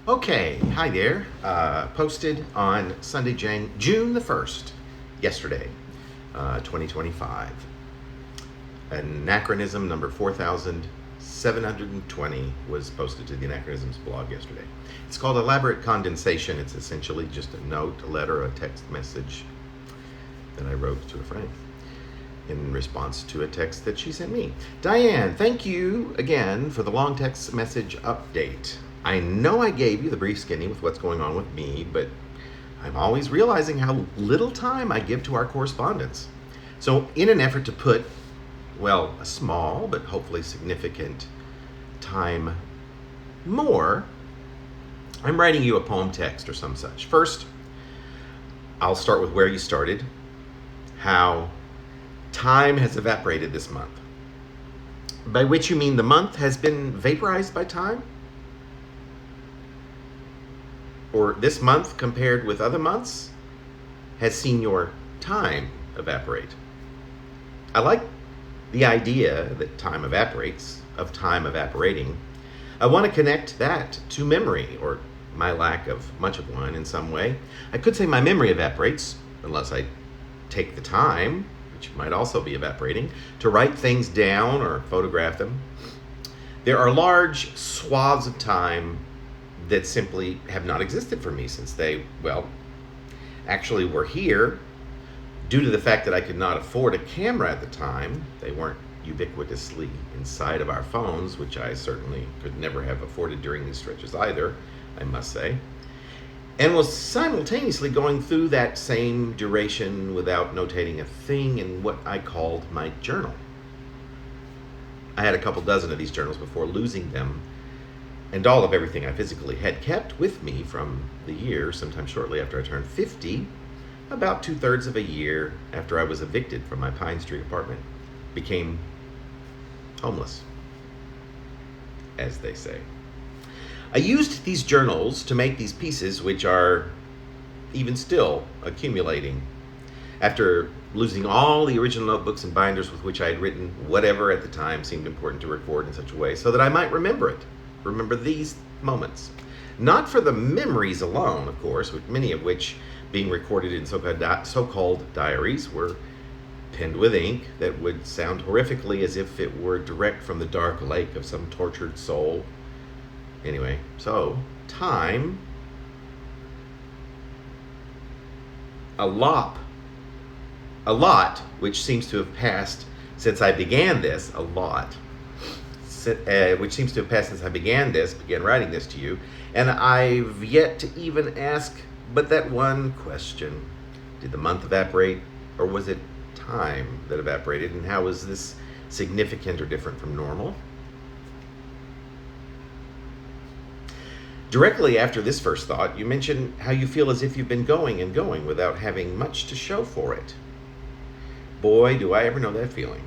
Okay, hi there. Posted on Sunday, June the 1st, yesterday, 2025. Anachronism number 4720 was posted to the Anachronisms blog yesterday. It's called Elaborate Condensation. It's essentially just a note, a letter, a text message that I wrote to a friend in response to a text that she sent me. Diane, thank you again for the long text message update. I know I gave you the brief skinny with what's going on with me, but I'm always realizing how little time I give to our correspondence. So in an effort to put, well, a small but hopefully significant time more, I'm writing you a poem text or some such. First, I'll start with where you started, how time has evaporated this month. By which you mean the month has been vaporized by time? Or this month compared with other months has seen your time evaporate? I like the idea that time evaporates, of time evaporating. I want to connect that to memory, or my lack of much of one in some way. I could say my memory evaporates, unless I take the time, which might also be evaporating, to write things down or photograph them. There are large swaths of time that simply have not existed for me since they, well, actually were here due to the fact that I could not afford a camera at the time. They weren't ubiquitously inside of our phones, which I certainly could never have afforded during these stretches either, I must say, and was simultaneously going through that same duration without notating a thing in what I called my journal. I had a couple dozen of these journals before losing them, and all of everything I physically had kept with me from the year, sometime shortly after I turned 50, about 2/3 of a year after I was evicted from my Pine Street apartment, became homeless, as they say. I used these journals to make these pieces, which are even still accumulating. After losing all the original notebooks and binders with which I had written whatever at the time seemed important to record in such a way so that I might remember these moments. Not for the memories alone, of course, with many of which being recorded in so-called diaries were penned with ink that would sound horrifically as if it were direct from the dark lake of some tortured soul. Anyway, so time, a lot, which seems to have passed since I began this, began writing this to you, and I've yet to even ask but that one question. Did the month evaporate, or was it time that evaporated, and how is this significant or different from normal? Directly after this first thought, you mention how you feel as if you've been going and going without having much to show for it. Boy, do I ever know that feeling,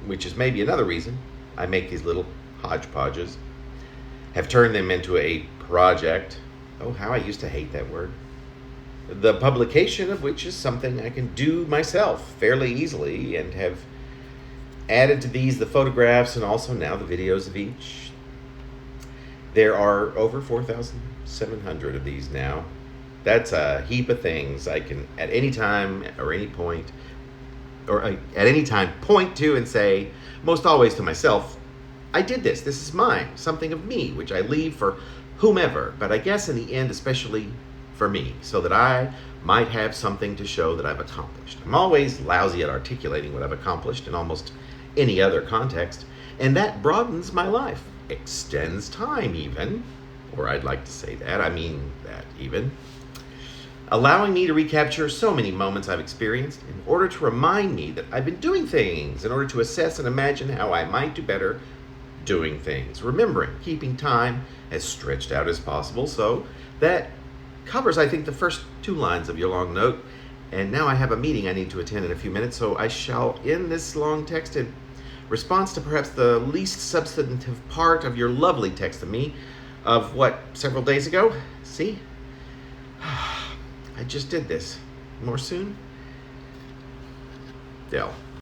which is maybe another reason I make these little hodgepodges, have turned them into a project. Oh, how I used to hate that word. The publication of which is something I can do myself fairly easily, and have added to these the photographs and also now the videos of each. There are over 4,700 of these now. That's a heap of things I can at any time or any point, or at any time point to and say, most always to myself, I did this is mine, something of me, which I leave for whomever, but I guess in the end, especially for me, so that I might have something to show that I've accomplished. I'm always lousy at articulating what I've accomplished in almost any other context, and that broadens my life, extends time even, or I'd like to say that, I mean that even, allowing me to recapture so many moments I've experienced in order to remind me that I've been doing things, in order to assess and imagine how I might do better doing things, remembering, keeping time as stretched out as possible. So that covers, I think, the first 2 lines of your long note. And now I have a meeting I need to attend in a few minutes, so I shall end this long text in response to perhaps the least substantive part of your lovely text to me of several days ago. See? I just did this. More soon? Dell.